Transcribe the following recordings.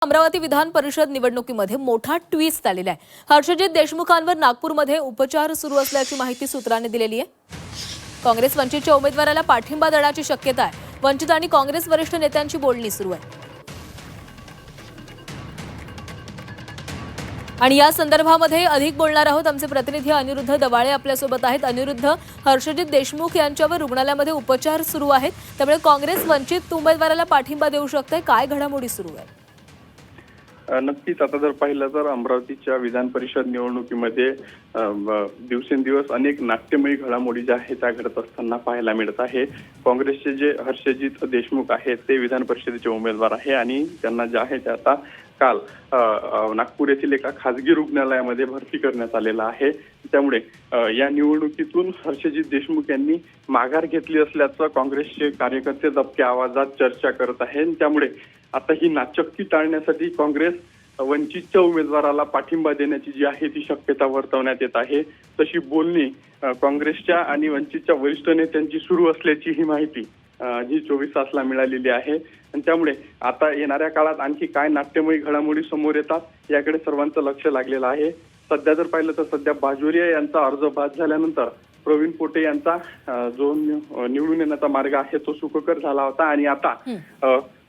अमरावती विधान परिषद निवडणुकीमध्ये मोठा ट्विस्ट आलेला आहे। हर्षजित देशमुखांवर नागपूरमध्ये उपचार सुरू असल्याची माहिती सूत्रांनी दिलेली आहे। काँग्रेस वंचितच्या उमेदवाराला पाठिंबा देण्याची शक्यता आहे। वंचित आणि काँग्रेस वरिष्ठ नेत्यांची बोलणी सुरू आहे आणि या संदर्भामध्ये अधिक बोलणार आहोत। आमचे प्रतिनिधी अनिरुद्ध दवाळे आपल्यासोबत आहेत। अनिरुद्ध, हर्षजित देशमुख यांच्यावर रुग्णालयामध्ये उपचार सुरू आहेत, त्यामुळे काँग्रेस वंचित उमेदवाराला पाठिंबा देऊ शकते। काय घडामोडी सुरू आहेत? नक्कीच आता जर पाहिलं तर अमरावतीच्या विधान परिषद निवडणुकीमध्ये दिवसेंदिवस अनेक नाट्यमयी घडामोडी ज्या आहेत त्या घडत असताना पाहायला मिळत आहे। काँग्रेसचे जे हर्षजित देशमुख आहेत ते विधान परिषदेचे उमेदवार आहे आणि त्यांना जे आहे ते आता काल नागपूर येथील एका खासगी रुग्णालयामध्ये भरती करण्यात आलेला आहे। त्यामुळे या निवडणुकीतून हर्षजित देशमुख यांनी माघार घेतली असल्याचं काँग्रेसचे कार्यकर्ते दबक्या आवाजात चर्चा करत आहेत। त्यामुळे आता ही नाचक्की टाळण्यासाठी काँग्रेस वंचितच्या उमेदवाराला पाठिंबा देण्याची जी आहे ती शक्यता वर्तवण्यात येत आहे। तशी बोलणी काँग्रेसच्या आणि वंचितच्या वरिष्ठ नेत्यांची सुरू असल्याची ही माहिती जी 24 तासला मिळालेली आहे आणि त्यामुळे आता येणाऱ्या काळात आणखी काय नाट्यमयी घडामोडी समोर येतात याकडे सर्वांचं लक्ष लागलेलं आहे। सध्या जर पाहिलं तर सध्या बाजोरिया यांचा अर्ज बाद झाल्यानंतर प्रवीण पोटे यांचा जो निवडून येण्याचा मार्ग आहे तो सुखकर झाला होता आणि आता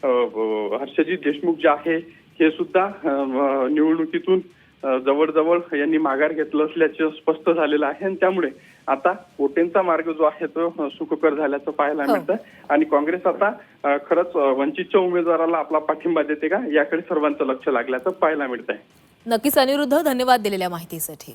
हर्षजित देशमुख जे आहे हे सुद्धा निवडणुकीतून जवळजवळ यांनी माघार घेतलं असल्याचे स्पष्ट झालेलं आहे आणि त्यामुळे आता पोटेंचा मार्ग जो आहे तो सुखकर झाल्याचं पाहायला मिळतं आणि काँग्रेस आता खरंच वंचितच्या उमेदवाराला आपला पाठिंबा देते का याकडे सर्वांचं लक्ष लागल्याचं पाहायला मिळतंय। नक्कीच अनिरुद्ध, धन्यवाद दिलेल्या माहितीसाठी।